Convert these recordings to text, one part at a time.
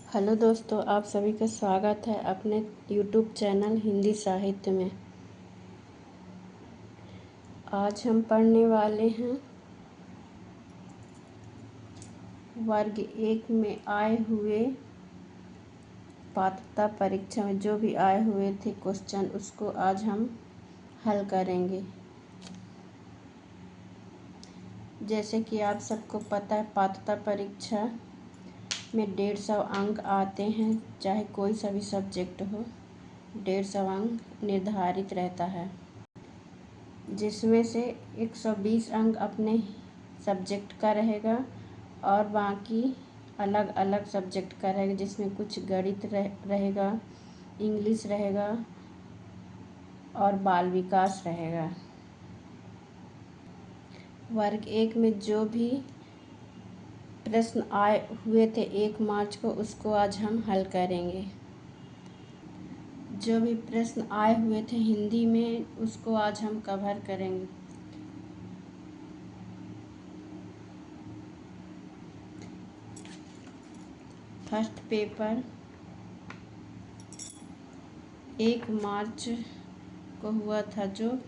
Hello दोस्तों, आप सभी का स्वागत है अपने यूट्यूब चैनल हिंदी साहित्य में। आज हम पढ़ने वाले हैं वर्ग 1 में आए हुए पात्रता परीक्षा में जो भी आए हुए थे क्वेश्चन, उसको आज हम हल करेंगे। जैसे कि आप सबको पता है, पात्रता परीक्षा में 150 अंक आते हैं, चाहे कोई सा भी सब्जेक्ट हो। 150 अंक निर्धारित रहता है, जिसमें से 120 अंक अपने सब्जेक्ट का रहेगा और बाकी अलग अलग सब्जेक्ट का रहेगा, जिसमें कुछ गणित रहेगा, इंग्लिश रहेगा और बाल विकास रहेगा। वर्ग 1 में जो भी प्रश्न आए हुए थे 1 मार्च को, उसको आज हम हल करेंगे। जो भी प्रश्न आए हुए थे हिंदी में, उसको आज हम कवर करेंगे। फर्स्ट पेपर 1 मार्च को हुआ था, जो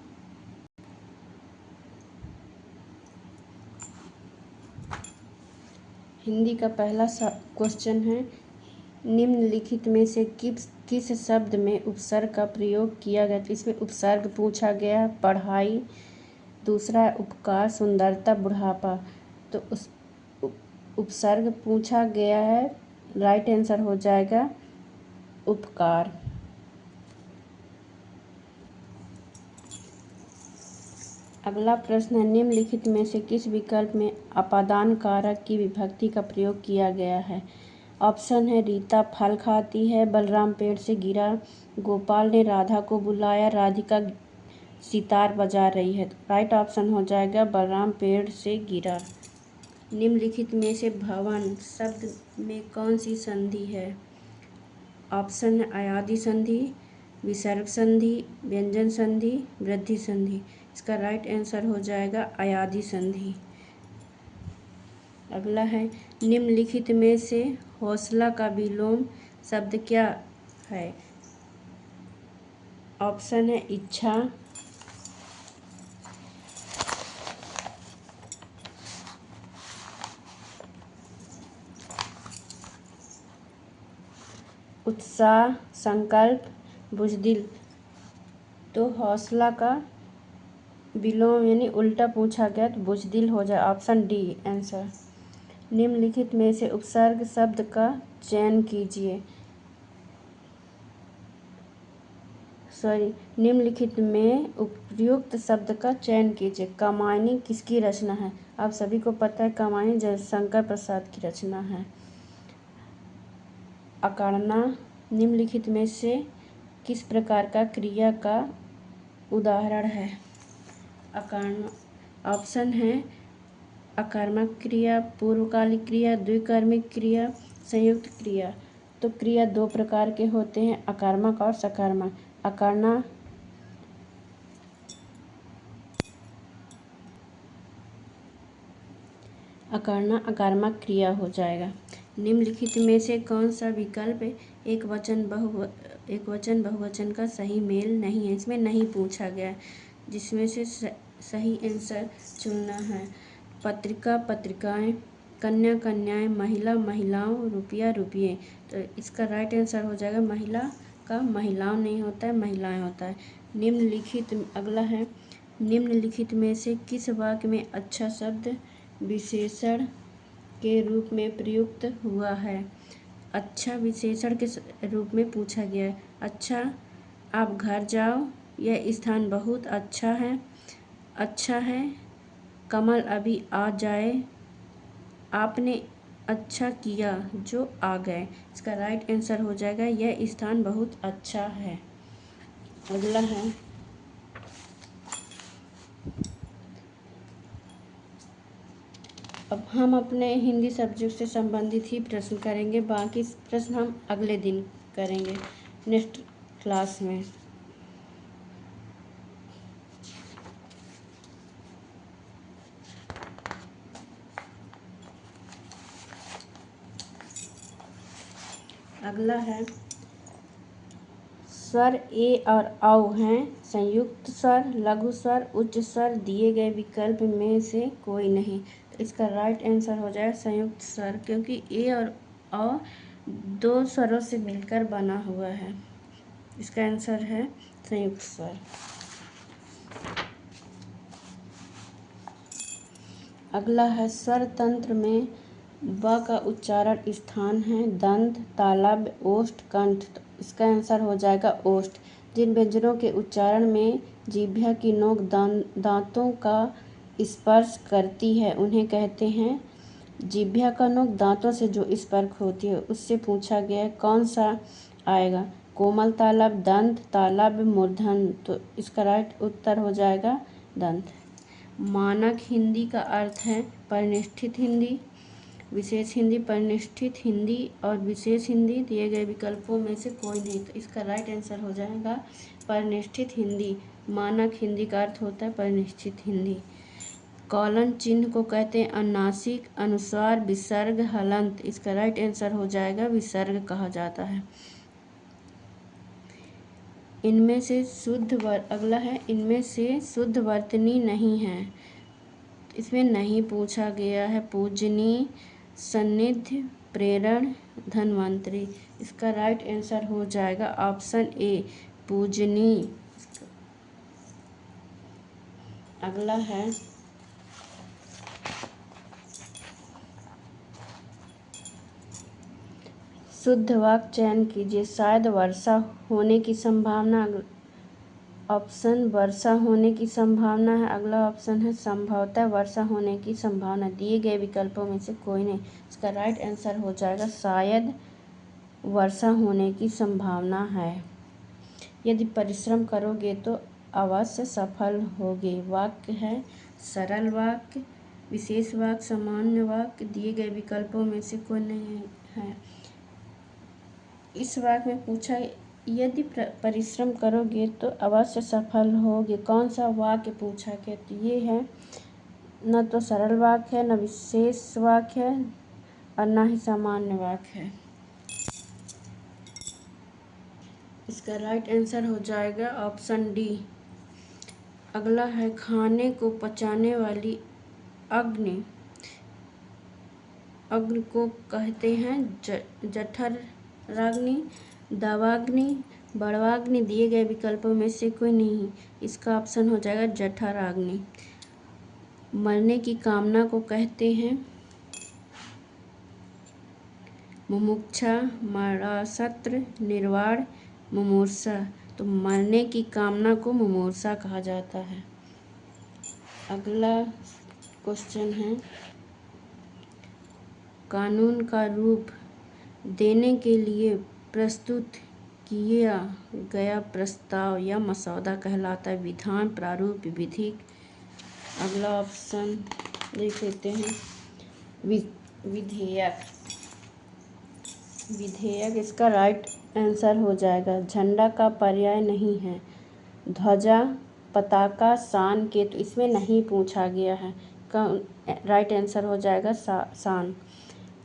हिंदी का पहला क्वेश्चन है, निम्नलिखित में से किस शब्द में उपसर्ग का प्रयोग किया गया। इसमें उपसर्ग पूछा गया है पढ़ाई, दूसरा है उपकार, सुंदरता, बुढ़ापा। तो उस उपसर्ग पूछा गया है, राइट आंसर हो जाएगा उपकार। अगला प्रश्न है, निम्नलिखित में से किस विकल्प में अपादान कारक की विभक्ति का प्रयोग किया गया है। ऑप्शन है, रीता फल खाती है, बलराम पेड़ से गिरा, गोपाल ने राधा को बुलाया, राधिका सितार बजा रही है। राइट ऑप्शन हो जाएगा बलराम पेड़ से गिरा। निम्नलिखित में से भवन शब्द में कौन सी संधि है। ऑप्शन है, अयादि संधि, विसर्ग संधि, व्यंजन संधि, वृद्धि संधि। इसका राइट आंसर हो जाएगा अयादि संधि। अगला है, निम्नलिखित में से हौसला का विलोम शब्द क्या है। ऑप्शन है, इच्छा, उत्साह, संकल्प, बुजदिल। तो हौसला का विलोम यानी उल्टा पूछा गया तो बुजदिल हो जाए। Option D answer. निम्नलिखित में से उपसर्ग शब्द का चयन कीजिए। निम्नलिखित में उपयुक्त शब्द का चयन कीजिए। कामायनी किसकी रचना है। आप सभी को पता है कामायनी जयशंकर प्रसाद की रचना है। अकारणा निम्नलिखित में से किस प्रकार का क्रिया का उदाहरण है। अकारणा ऑप्शन है, अकर्मक क्रिया, पूर्वकालिक क्रिया, द्विकर्मिक क्रिया, संयुक्त क्रिया। तो क्रिया 2 प्रकार के होते हैं, अकर्मक और सकर्मक। अकर्णा अकर्मक क्रिया हो जाएगा। निम्नलिखित में से कौन सा विकल्प एक वचन बहुवचन का सही मेल नहीं है। इसमें नहीं पूछा गया, जिसमें से सही आंसर चुनना है। पत्रिका पत्रिकाएं, कन्या कन्याएं, महिला महिलाओं, रुपया रुपये। तो इसका राइट आंसर हो जाएगा महिला का महिलाओं नहीं होता है, महिलाएं होता है। निम्नलिखित अगला है, निम्नलिखित में से किस वाक्य में अच्छा शब्द विशेषण के रूप में प्रयुक्त हुआ है। अच्छा विशेषण के रूप में पूछा गया है। अच्छा, आप घर जाओ, यह स्थान बहुत अच्छा है। अच्छा है, कमल अभी आ जाए, आपने अच्छा किया जो आ गए। इसका राइट आंसर हो जाएगा यह स्थान बहुत अच्छा है। अगला है, अब हम अपने हिंदी सब्जेक्ट से संबंधित ही प्रश्न करेंगे, बाकी प्रश्न हम अगले दिन करेंगे नेक्स्ट क्लास में। अगला है स्वर ए और औ हैं संयुक्त स्वर, लघु स्वर, उच्च स्वर, दिए गए विकल्प में से कोई नहीं। तो इसका राइट आंसर हो जाएगा संयुक्त स्वर, क्योंकि ए और औ दो स्वरों से मिलकर बना हुआ है। इसका आंसर है संयुक्त स्वर। अगला है स्वर तंत्र में ब का उच्चारण स्थान है दंत, तालव्य, ओष्ठ, कंठ। तो इसका आंसर हो जाएगा ओष्ठ। जिन व्यंजनों के उच्चारण में जिह्वा की नोक दांतों का स्पर्श करती है उन्हें कहते हैं। जिह्वा का नोक दांतों से जो स्पर्श होती है उससे पूछा गया है कौन सा आएगा। कोमल तालव्य, दंत, तालव्य, मूर्धन्य। तो इसका राइट उत्तर हो जाएगा दंत। मानक हिंदी का अर्थ है परिनिष्ठित हिंदी, विशेष हिंदी, परिनिष्ठित हिंदी और विशेष हिंदी। दिए गए विकल्पों में से कोई नहीं। तो इसका राइट आंसर हो जाएगा परिनिष्ठित हिंदी। मानक हिंदी का अर्थ होता है परिनिष्ठित हिंदी। कॉलन चिन्ह को कहते हैं अनुनासिक, अनुस्वार, विसर्ग, हलंत। इसका राइट आंसर हो जाएगा विसर्ग कहा जाता है। इनमें से अगला है इनमें से शुद्ध वर्तनी नहीं है। इसमें नहीं पूछा गया है पूजनीय, सन्निध्य, प्रेरण, धन्वंतरी। इसका राइट आंसर हो जाएगा ऑप्शन ए पूजनीय। अगला है शुद्ध वाक्य चयन कीजिए। शायद वर्षा होने की संभावना। ऑप्शन वर्षा होने की संभावना है। अगला ऑप्शन है संभवतः वर्षा होने की संभावना। दिए गए विकल्पों में से कोई नहीं। इसका राइट आंसर हो जाएगा शायद वर्षा होने की संभावना है। यदि परिश्रम करोगे तो अवश्य सफल होगे। वाक्य है सरल वाक्य, विशेष वाक्य, सामान्य वाक्य। दिए गए विकल्पों में से कोई नहीं है। इस वाक्य में पूछा यदि परिश्रम करोगे तो अवश्य सफल होगे। कौन सा वाक्य पूछा गया? तो ये है न तो सरल वाक्य है, न विशेष वाक्य है और न ही सामान्य वाक्य है। इसका राइट आंसर हो जाएगा ऑप्शन डी। अगला है खाने को पचाने वाली अग्नि को कहते हैं जठराग्नि, दावाग्नि, बड़वाग्नि। दिए गए विकल्पों में से कोई नहीं। इसका ऑप्शन हो जाएगा जठराग्नि। मरने की कामना को कहते हैं मुमुक्षा, मरासत्र, निर्वाण, मुमूर्षा। तो मरने की कामना को मुमूर्षा कहा जाता है। अगला क्वेश्चन है कानून का रूप देने के लिए प्रस्तुत किया गया प्रस्ताव या मसौदा कहलाता है विधान, प्रारूप, विधिक। अगला ऑप्शन देख लेते हैं विधेयक। इसका राइट आंसर हो जाएगा झंडा का पर्याय नहीं है ध्वजा, पताका, शान के। तो इसमें नहीं पूछा गया है। राइट आंसर हो जाएगा शान।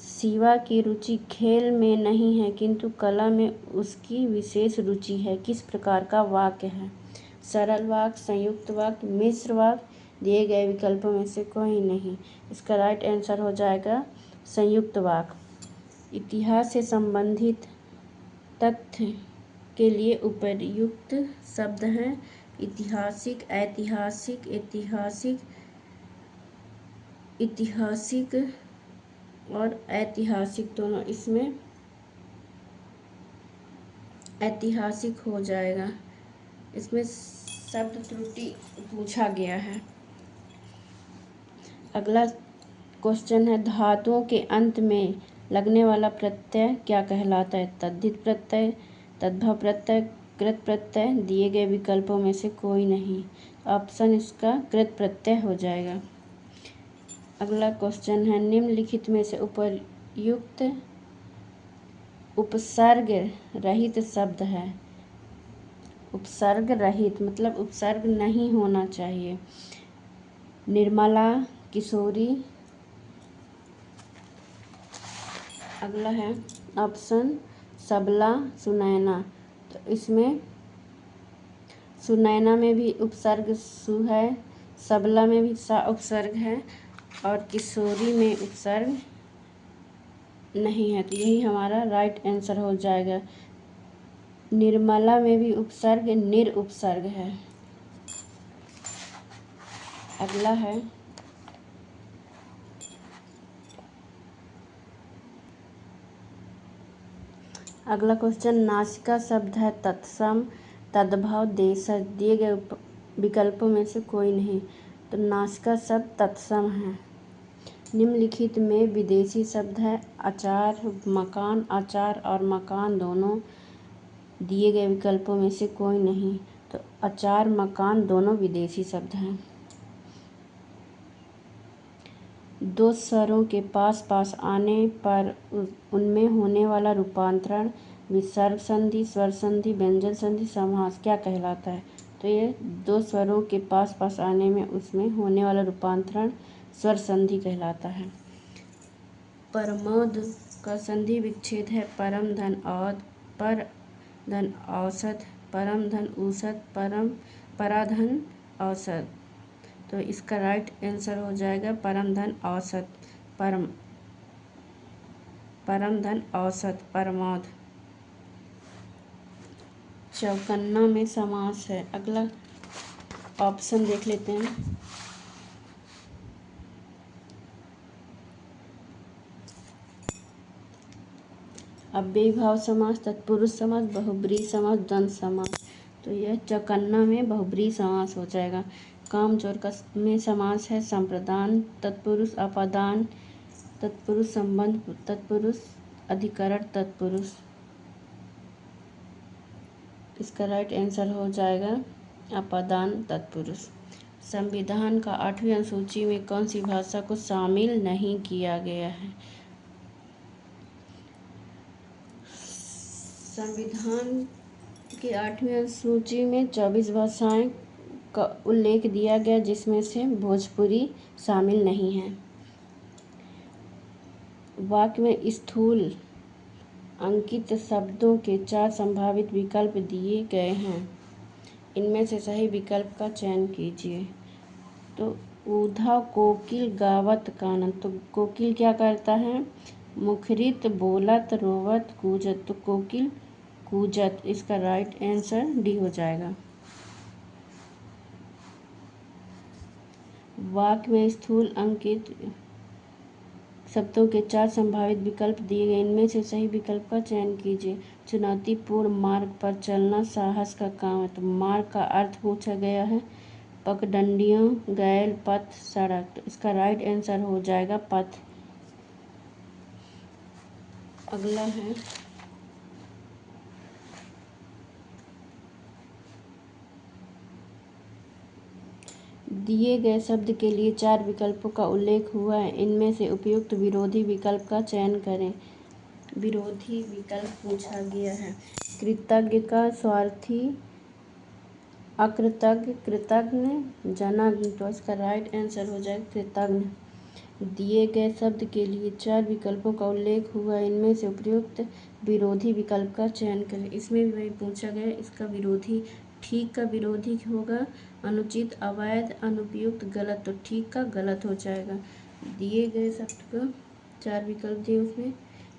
शिवा की रुचि खेल में नहीं है किंतु कला में उसकी विशेष रुचि है। किस प्रकार का वाक्य है? सरल वाक्य, संयुक्त वाक्य, मिश्र वाक्य। दिए गए विकल्पों में से कोई नहीं। इसका राइट आंसर हो जाएगा संयुक्त वाक्य। इतिहास से संबंधित तथ्य के लिए उपयुक्त शब्द हैं ऐतिहासिक, ऐतिहासिक और ऐतिहासिक दोनों। इसमें ऐतिहासिक हो जाएगा। इसमें शब्द त्रुटि पूछा गया है। अगला क्वेश्चन है धातुओं के अंत में लगने वाला प्रत्यय क्या कहलाता है? तद्धित प्रत्यय, तद्भव प्रत्यय, कृत प्रत्यय। दिए गए विकल्पों में से कोई नहीं। ऑप्शन इसका कृत प्रत्यय हो जाएगा। अगला क्वेश्चन है निम्नलिखित में से उपयुक्त उपसर्ग रहित शब्द है। उपसर्ग रहित मतलब उपसर्ग नहीं होना चाहिए। निर्मला, किशोरी। अगला है ऑप्शन सबला, सुनैना। तो इसमें सुनैना में भी उपसर्ग सु है, सबला में भी सा उपसर्ग है और किशोरी में उपसर्ग नहीं है। तो यही हमारा राइट आंसर हो जाएगा। निर्मला में भी उपसर्ग निर उपसर्ग है। अगला है अगला क्वेश्चन, नासिका शब्द है तत्सम, तद्भव, देशज। दिए गए विकल्पों में से कोई नहीं। तो नासिका शब्द तत्सम है। निम्नलिखित में विदेशी शब्द है अचार, मकान। अचार और मकान दोनों दिए गए विकल्पों में से कोई नहीं। तो अचार, मकान दोनों विदेशी शब्द हैं। दो स्वरों के पास पास आने पर उनमें होने वाला रूपांतरण विसर्ग संधि, स्वर संधि, व्यंजन संधि, समास क्या कहलाता है? तो ये दो स्वरों के पास पास आने में उसमें होने वाला रूपांतरण स्वर संधि कहलाता है। परमोद का संधि विच्छेद है परम धन औद, पर धन औसत, परम धन ऊसत, पराधन औसत। तो इसका राइट आंसर हो जाएगा परम धन औसत, परम धन औसत, परमोद। चौकन्ना में समास है। अगला ऑप्शन देख लेते हैं। अव्ययीभाव समास, तत्पुरुष समास, बहुब्रीहि समास, द्वंद्व समास। तो यह चौकन्ना में बहुब्रीहि समास हो जाएगा। कामचोर का में समास है संप्रदान, तत्पुरुष अपादान, तत्पुरुष संबंध, तत्पुरुष अधिकरण, तत्पुरुष। इसका राइट आंसर हो जाएगा अपादान, तत्पुरुष। संविधान का 8वीं अनुसूची में कौन सी भाषा को शामिल नहीं किया गया है? संविधान की 8वीं अनुसूची में 24 भाषाएं का उल्लेख दिया गया, जिसमें से भोजपुरी शामिल नहीं है। वाक्य में स्थूल अंकित शब्दों के 4 संभावित विकल्प दिए गए हैं। इनमें से सही विकल्प का चयन कीजिए। तो ऊधा कोकिल गावत कानन। तो कोकिल क्या करता है? मुखरित, बोलत, रोवत, कूजत। तो कोकिल कूजत। इसका राइट आंसर डी हो जाएगा। वाक्य में स्थूल अंकित शब्दों के 4 संभावित विकल्प दिए गए। इनमें से सही विकल्प का चयन कीजिए। चुनौतीपूर्ण मार्ग पर चलना साहस का काम है। तो मार्ग का अर्थ पूछा गया है पगडंडियों, गैल, पथ, सड़क। तो इसका राइट आंसर हो जाएगा पथ। अगला है दिए गए शब्द के लिए 4 विकल्पों का उल्लेख हुआ है। इनमें से उपयुक्त विरोधी विकल्प का चयन करें। विरोधी विकल्प पूछा गया है कृतज्ञ का स्वार्थी, अकृतज्ञ, कृतज्ञ, जनज्ञ। तो इसका राइट आंसर हो जाएगा कृतज्ञ। दिए गए शब्द के लिए 4 विकल्पों का उल्लेख हुआ है। इनमें से उपयुक्त विरोधी विकल्प का चयन करें। इसमें भी वही पूछा गया, इसका विरोधी ठीक का विरोधी होगा अनुचित, अवैध, अनुपयुक्त, गलत। तो ठीक का गलत हो जाएगा। दिए गए शब्द का 4 विकल्प दिए, उसमें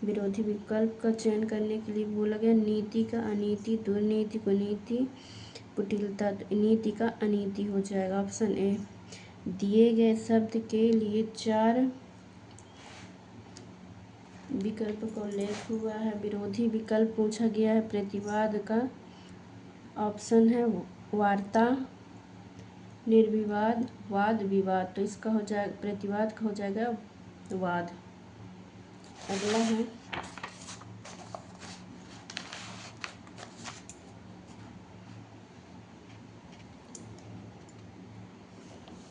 विरोधी विकल्प का चयन करने के लिए बोला गया नीति का अनीति, दुर्नीति को नीति, कुटिलता। नीति का अनीति हो जाएगा ऑप्शन ए। दिए गए शब्द के लिए 4 विकल्प का उल्लेख हुआ है। विरोधी विकल्प पूछा गया है प्रतिवाद का। ऑप्शन है वार्ता, निर्विवाद, वाद, विवाद। तो इसका हो जाएगा प्रतिवाद का हो जाएगा वाद। अगला है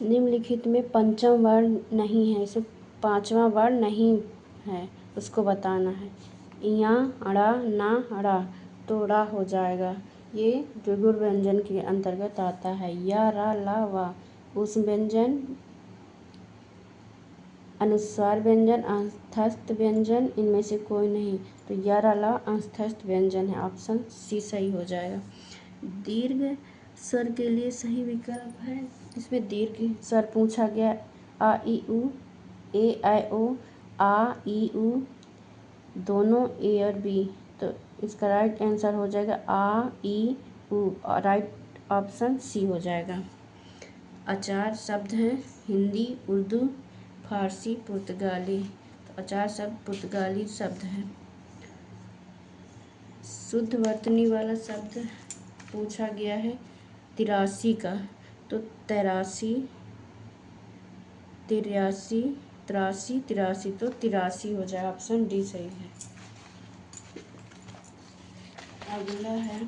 निम्नलिखित में पंचम वर्ण नहीं है, इसे 5वां वर्ण नहीं है, उसको बताना है। इया, अड़ा, ना, अड़ा। तो अड़ा हो जाएगा। ये द्विगुण व्यंजन के अंतर्गत आता है। या, रा, ला, वा। उस व्यंजन अनुस्वार व्यंजन, अंतस्थ व्यंजन, इनमें से कोई नहीं। तो याराला अंतस्थ व्यंजन है, ऑप्शन सी सही हो जाएगा। दीर्घ स्वर के लिए सही विकल्प है, इसमें दीर्घ स्वर पूछा गया आ ई उ, ए आई ओ, आ ई उ, दोनों ए और बी। तो इसका राइट आंसर हो जाएगा आ ई उ, राइट ऑप्शन सी हो जाएगा। अचार शब्द हैं हिंदी, उर्दू, फारसी, पुर्तगाली। तो अचार शब्द पुर्तगाली शब्द है। शुद्ध वर्तनी वाला शब्द पूछा गया है 83 का। तो 83, 83, 83, 83, तो 83 हो जाए, ऑप्शन डी सही है। अगला है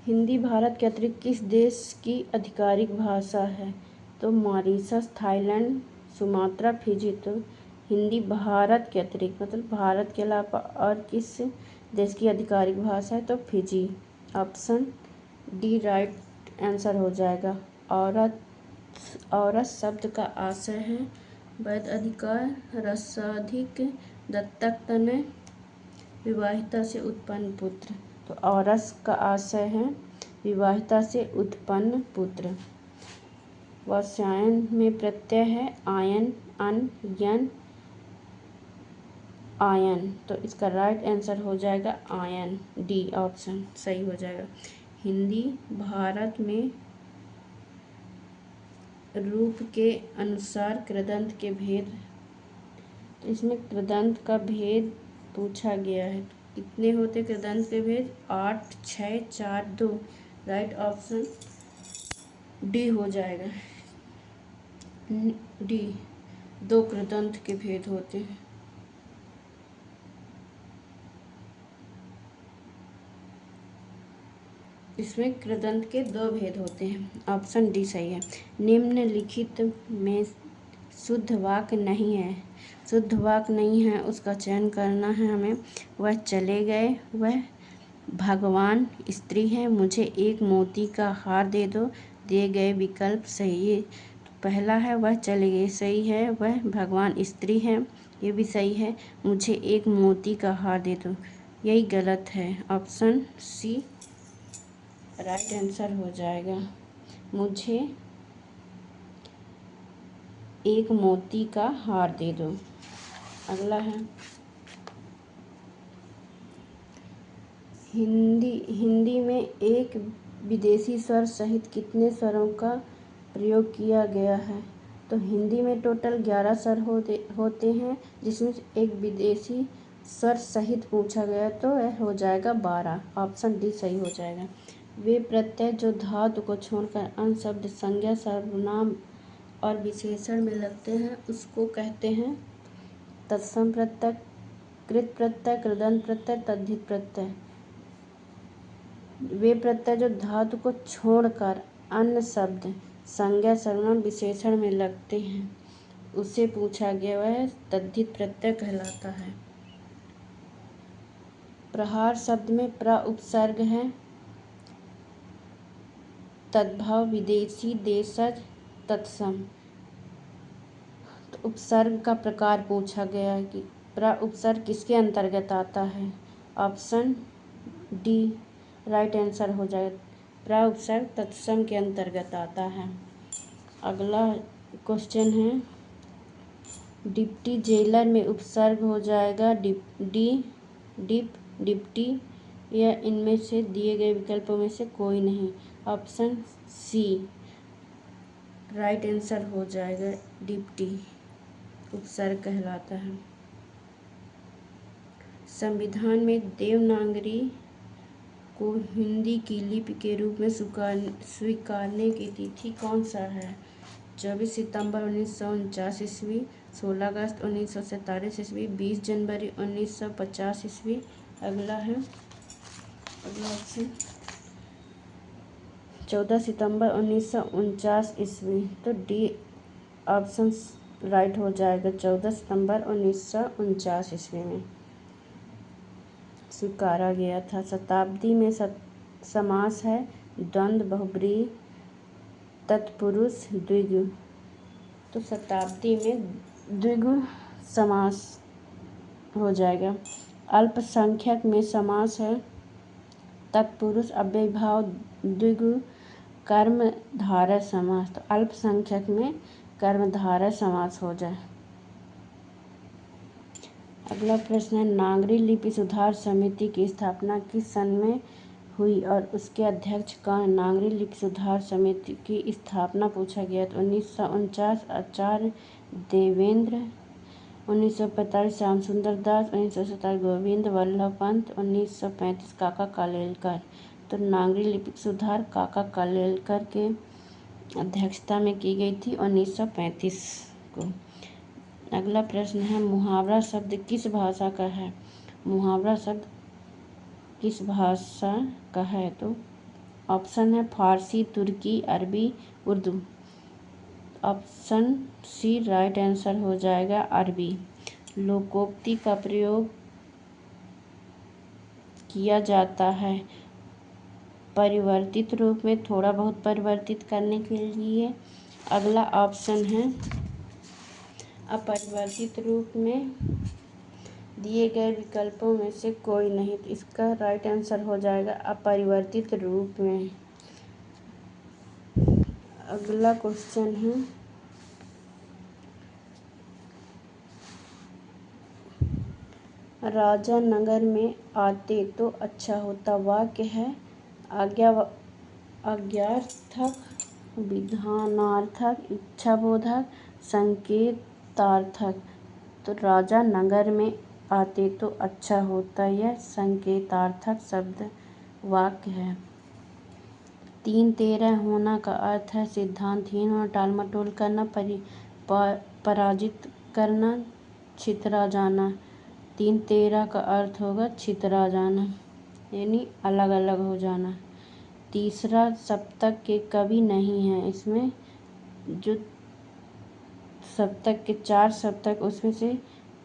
हिंदी भारत के अतिरिक्त किस देश की आधिकारिक भाषा है? तो मॉरिशस, थाईलैंड, सुमात्रा, फिजी। तो हिंदी भारत के अतिरिक्त मतलब भारत के अलावा और किस देश की आधिकारिक भाषा है? तो Fiji, option D right answer हो जाएगा। औरत शब्द का आशय है वैध अधिकार, रसाधिक, दत्तक तनय, विवाहिता से उत्पन्न पुत्र। तो औरस का आशय है विवाहिता से उत्पन्न पुत्र। वस्यायन में प्रत्यय है आयन, अन, यन, आयन। तो इसका राइट आंसर हो जाएगा आयन, डी ऑप्शन सही हो जाएगा। हिंदी भारत में रूप के अनुसार कृदंत के भेद। तो इसमें कृदंत का भेद पूछा गया है। कितने होते कृदंत के भेद? 8, 6, 4, 2। राइट ऑप्शन डी हो जाएगा। डी, 2 कृदंत के भेद होते हैं। इसमें कृदंत के 2 भेद होते हैं, ऑप्शन डी सही है। निम्नलिखित में शुद्ध वाक्य नहीं है, शुद्ध वाक्य नहीं है उसका चयन करना है हमें। वह चले गए, वह भगवान स्त्री है, मुझे एक मोती का हार दे दो। दिए गए विकल्प सही है। तो पहला है वह चले गए, सही है। वह भगवान स्त्री है, ये भी सही है। मुझे एक मोती का हार दे दो, यही गलत है, ऑप्शन सी राइट आंसर हो जाएगा। मुझे एक मोती का हार दे दो। अगला है हिंदी में एक विदेशी स्वर सहित कितने स्वरों का प्रयोग किया गया है? तो हिंदी में टोटल 11 स्वर होते हैं, जिसमें एक विदेशी स्वर सहित पूछा गया तो यह हो जाएगा 12, ऑप्शन डी सही हो जाएगा। वे प्रत्यय जो धातु को छोड़कर अन्य शब्द, संज्ञा, सर्वनाम और विशेषण में लगते हैं उसको कहते हैं तत्सम प्रत्यय, कृत प्रत्यय, कृदंत प्रत्यय, तद्धित प्रत्यय। वे प्रत्यय जो धातु को छोड़कर अन्य शब्द, संज्ञा, सर्वनाम, विशेषण में लगते हैं उसे पूछा गया, वह तद्धित प्रत्यय कहलाता है। प्रहार शब्द में प्र उपसर्ग है, तद्भव, विदेशी, देशज, तत्सम। तो उपसर्ग का प्रकार पूछा गया है कि प्र उपसर्ग किसके अंतर्गत आता है? ऑप्शन डी राइट आंसर हो जाएगा। प्र उपसर्ग तत्सम के अंतर्गत आता है। अगला क्वेश्चन है डिप्टी जेलर में उपसर्ग हो जाएगा डी, डिप, डिप्टी, या इनमें से दिए गए विकल्पों में से कोई नहीं, ऑप्शन सी राइट आंसर हो जाएगा। डिप्टी उपसर्ग कहलाता है। संविधान में देवनागरी को हिंदी की लिपि के रूप में स्वीकारने की तिथि कौन सा है? 24 सितंबर 1949 ईस्वी, 16 अगस्त 1947 ईस्वी, 20 जनवरी 1950 ईस्वी। अगला ऑप्शन 14 सितंबर 1949 ईस्वी। तो डी ऑप्शन राइट हो जाएगा। 14 सितंबर 1949 ईस्वी में स्वीकारा गया था। शताब्दी में समास है द्वंद्व, बहुब्रीहि, तत्पुरुष, द्विगु। तो शताब्दी में द्विगु समास हो जाएगा। अल्पसंख्यक में समास है तत्पुरुष अव्ययीभाव द्विगु कर्मधारय समास। तो अल्पसंख्यक में कर्मधारय समास हो जाए। अगला प्रश्न है, नागरी लिपि सुधार समिति की स्थापना किस सन में हुई और उसके अध्यक्ष कौन? नागरी लिपि सुधार समिति की स्थापना पूछा गया तो 1949 आचार्य देवेंद्र, 1945 श्याम सुंदर दास, 1947 गोविंद वल्लभ पंत, 1935 काका कालेलकर। तो नागरी लिपि सुधार काका कालेलकर के अध्यक्षता में की गई थी 1935 को। अगला प्रश्न है, मुहावरा शब्द किस भाषा का है? मुहावरा शब्द किस भाषा का है? तो ऑप्शन है Farsi, Turki, Arabi, Urdu. Option C right answer हो जाएगा, अरबी। लोकोक्ति का प्रयोग किया जाता है परिवर्तित रूप में, थोड़ा बहुत परिवर्तित करने के लिए। अगला ऑप्शन है अपरिवर्तित रूप में, दिए गए विकल्पों में से कोई नहीं। तो इसका राइट आंसर हो जाएगा अपरिवर्तित रूप में। अगला क्वेश्चन है, राजा नगर में आते तो अच्छा होता वाक्य है आज्ञार्थक, विधानार्थक, इच्छाबोधक, संकेतार्थक। तो राजा नगर में आते तो अच्छा होता यह संकेतार्थक शब्द वाक्य है। 3-13 होना का अर्थ है सिद्धांतहीन होना, टालमटोल करना, पराजित करना, छितरा जाना। 3-13 का अर्थ होगा छितरा जाना, यानी अलग अलग हो जाना। तीसरा सप्तक के कवि नहीं है इसमें, जो सप्तक के 4 सप्तक उसमें से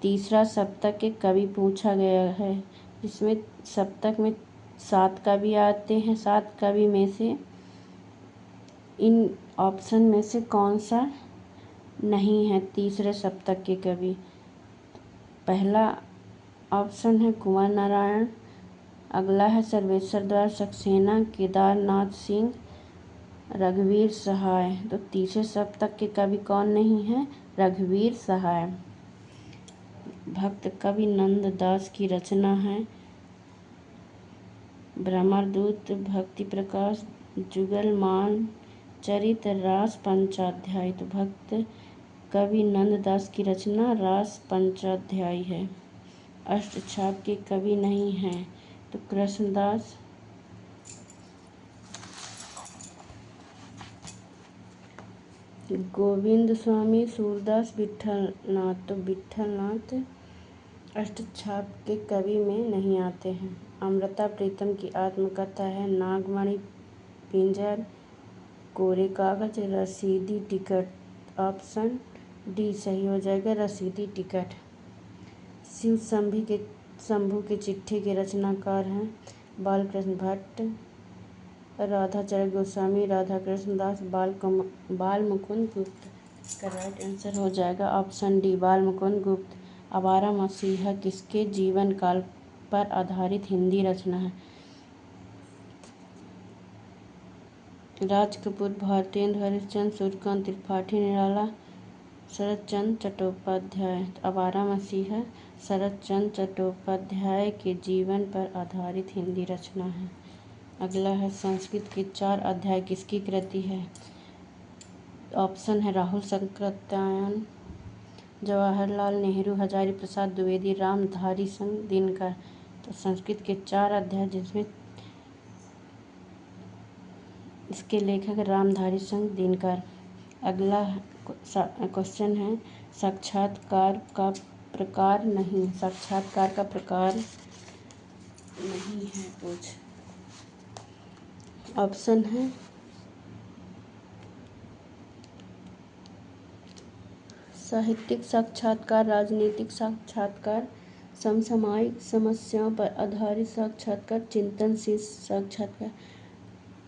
तीसरा सप्तक के कवि पूछा गया है, जिसमें सप्तक में 7 कवि आते हैं। 7 कवि में से इन ऑप्शन में से कौन सा नहीं है तीसरे सप्तक के कवि? पहला ऑप्शन है कुंवर नारायण, अगला है सर्वेश्वर द्वार सक्सेना, केदारनाथ सिंह, रघुवीर सहाय। तो तीसरे सप्तक के कवि कौन नहीं है? रघुवीर सहाय। भक्त कवि नंददास की रचना है भ्रमरदूत, भक्ति प्रकाश, जुगलमान, चरित, रास पंचाध्यायी। तो भक्त कवि नंददास की रचना रास पंचाध्यायी है। अष्टछाप के कवि नहीं हैं तो कृष्णदास, गोविंद स्वामी, सूरदास, विट्ठलनाथ। तो विट्ठलनाथ अष्टछाप के कवि में नहीं आते हैं। अमृता प्रीतम की आत्मकथा है नागमणि पिंजर, कोरे कागज, रसीदी टिकट। ऑप्शन डी सही हो जाएगा, रसीदी टिकट। शिव शंभू के चिट्ठी के रचनाकार हैं बालकृष्ण भट्ट, राधाचरण गोस्वामी, राधा कृष्ण दास, बाल मुकुंद गुप्त। इसका राइट आंसर हो जाएगा ऑप्शन डी, बाल मुकुंद गुप्त। आवारा मसीहा किसके जीवन काल पर आधारित हिंदी रचना है? राज कपूर, भारतेंदु हरिश्चंद्र, सूर्यकांत त्रिपाठी, निराला, शरत चंद्र चट्टोपाध्याय। आवारा मसीहा शरत चंद्र चट्टोपाध्याय के जीवन पर आधारित हिंदी रचना है। अगला है, संस्कृत के 4 अध्याय किसकी कृति है? ऑप्शन है राहुल संकृत्यायन, जवाहरलाल नेहरू, हजारी प्रसाद द्विवेदी, रामधारी सिंह दिनकर। तो संस्कृत के 4 अध्याय जिसमें इसके लेखक रामधारी सिंह दिनकर। अगला क्वेश्चन है, साक्षात्कार का प्रकार नहीं। साक्षात्कार का प्रकार नहीं है कुछ। ऑप्शन है साहित्यिक साक्षात्कार, राजनीतिक साक्षात्कार, समसामयिक समस्याओं पर आधारित साक्षात्कार, चिंतनशील साक्षात्कार।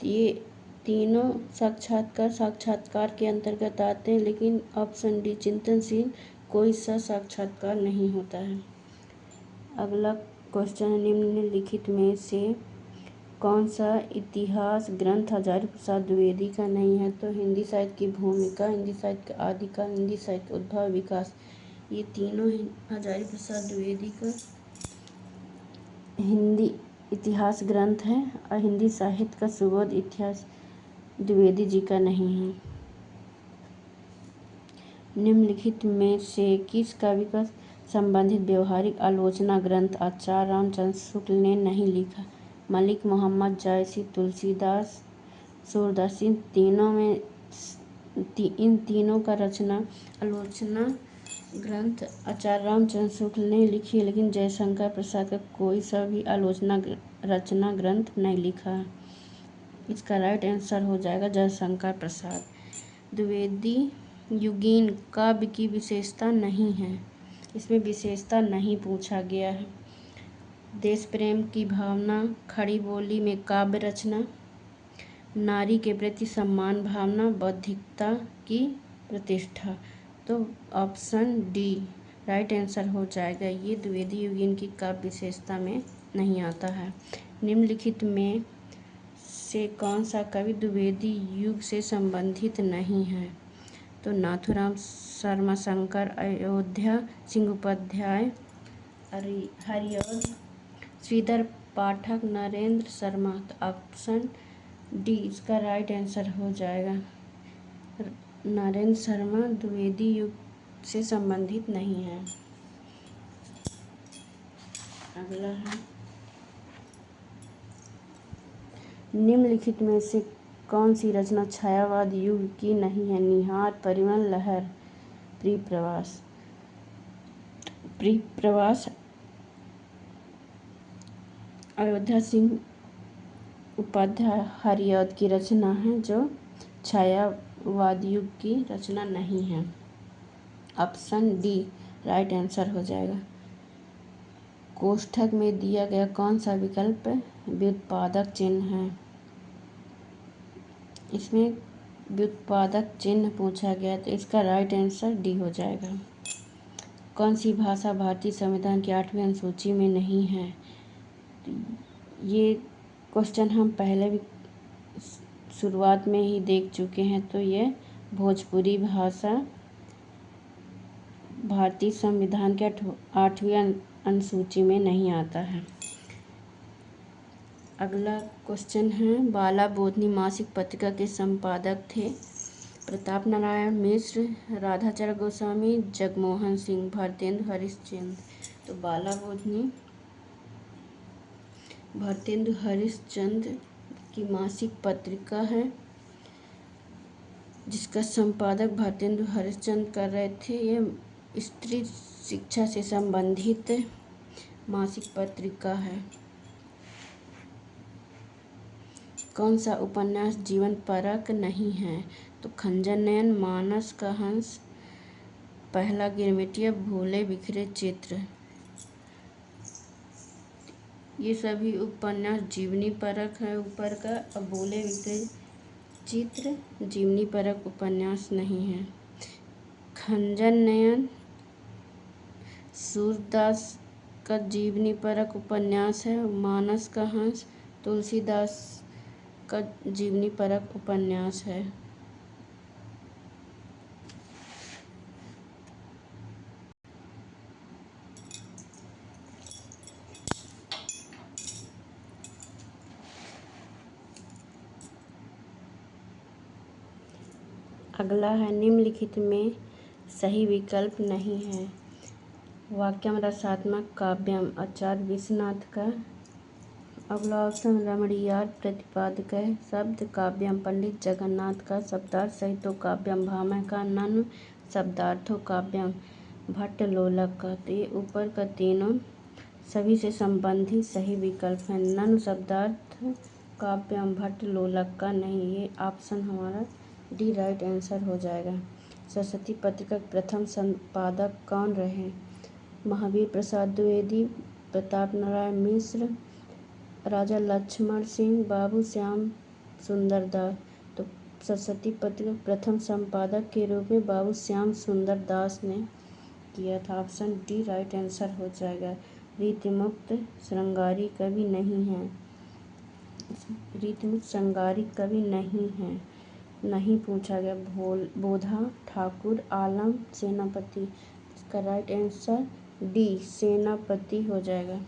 ये तीनों साक्षात्कार के अंतर्गत आते हैं, लेकिन ऑप्शन डी चिंतनशील कोई सा साक्षात्कार नहीं होता है। अगला क्वेश्चन है, निम्नलिखित में से कौन सा इतिहास ग्रंथ हजारी प्रसाद द्विवेदी का नहीं है? तो हिंदी साहित्य की भूमिका, हिंदी साहित्य का आदिकाल, हिंदी साहित्य उद्भव विकास, ये तीनों हजारी प्रसाद द्विवेदी का हिंदी इतिहास ग्रंथ है और हिंदी साहित्य का सुबोध इतिहास द्विवेदी जी का नहीं है। निम्नलिखित में से किस कवि का संबंधित व्यवहारिक आलोचना ग्रंथ आचार्य रामचंद्र शुक्ल ने नहीं लिखा? मलिक मोहम्मद, जायसी, तुलसीदास, सूरदास, इन तीनों का रचना आलोचना ग्रंथ आचार्य रामचंद्र शुक्ल ने लिखी है, लेकिन जयशंकर प्रसाद का कोई सा भी आलोचना रचना ग्रंथ नहीं लिखा है। इसका राइट आंसर हो जाएगा जयशंकर प्रसाद। द्विवेदी युगीन काव्य की विशेषता नहीं है, इसमें विशेषता नहीं पूछा गया है। देश प्रेम की भावना, खड़ी बोली में काव्य रचना, नारी के प्रति सम्मान भावना, बौद्धिकता की प्रतिष्ठा। तो ऑप्शन डी राइट आंसर हो जाएगा। ये द्विवेदी युगीन की काव्य विशेषता में नहीं आता है। निम्नलिखित में से कौन सा कवि द्विवेदी युग से संबंधित नहीं है? तो नाथुराम शर्मा शंकर, अयोध्या सिंह उपाध्याय, हरिऔध, श्रीधर पाठक, नरेंद्र शर्मा। तो ऑप्शन डी इसका राइट आंसर हो जाएगा। नरेंद्र शर्मा द्विवेदी युग से संबंधित नहीं है। अगला है, निम्नलिखित में से कौन सी रचना छायावाद युग की नहीं है? निहार, परिमल, लहर, प्रियप्रवास। प्रियप्रवास अयोध्या सिंह उपाध्याय हरिऔध की रचना है, जो छायावाद युग की रचना नहीं है। ऑप्शन डी राइट आंसर हो जाएगा। कोष्ठक में दिया गया कौन सा विकल्प व्युत्पादक चिन्ह है? इसमें व्युत्पादक चिन्ह पूछा गया, तो इसका राइट आंसर डी हो जाएगा। कौन सी भाषा भारतीय संविधान की 8वीं अनुसूची में नहीं है? ये क्वेश्चन हम पहले भी शुरुआत में ही देख चुके हैं। तो ये भोजपुरी भाषा भारतीय संविधान के 8वीं अनुसूची में नहीं आता है। अगला क्वेश्चन है, बाला बोधनी मासिक पत्रिका के संपादक थे? प्रताप नारायण मिश्र, राधाचरण गोस्वामी, जगमोहन सिंह, भारतेंदु हरिश्चंद्र। तो बाला बोधनी भारतेंदु हरिश्चंद्र की मासिक पत्रिका है, जिसका संपादक भारतेंदु हरिश्चंद्र कर रहे थे। ये स्त्री शिक्षा से संबंधित मासिक पत्रिका है। कौन सा उपन्यास जीवन परक नहीं है? तो खंजर नयन, मानस का हंस, पहला गिरमिटिया, भूले बिखरे चित्र। ये सभी उपन्यास जीवनी परक है ऊपर का, और भूले बिखरे चित्र जीवनी परक उपन्यास नहीं है। खंजर नयन सूरदास का जीवनी परक उपन्यास है। मानस का हंस तुलसीदास का जीवनी परक उपन्यास है। अगला है, निम्नलिखित में सही विकल्प नहीं है। वाक्यम रसात्मक काव्यम आचार्य विश्वनाथ का। अगला ऑप्शन रमणीयार प्रतिपादक है। शब्द काव्यम पंडित जगन्नाथ का। शब्दार्थ सहितो काव्यम भामह का। ननु शब्दार्थो काव्यम भट्ट लोलक का। तो ये ऊपर का तीनों सभी से संबंधित सही विकल्प है। ननु शब्दार्थ काव्यम भट्ट लोलक का नहीं, ये ऑप्शन हमारा डी राइट आंसर हो जाएगा। सरस्वती पत्रिका के प्रथम संपादक कौन रहे? महावीर प्रसाद द्विवेदी, प्रताप नारायण मिश्र, राजा लक्ष्मण सिंह, बाबू श्याम सुंदर दास। तो सरस्वती पत्रिका के प्रथम संपादक के रूप में बाबू श्याम सुंदर दास ने किया था? ऑप्शन डी राइट आंसर हो जाएगा। रीतिमुक्त श्रृंगारी कवि नहीं है। रीतिमुक्त श्रृंगारी कवि नहीं है, नहीं पूछा गया। बोधा ठाकुर आलम सेनापति। इसका राइट आंसर डी सेनापति हो जाएगा।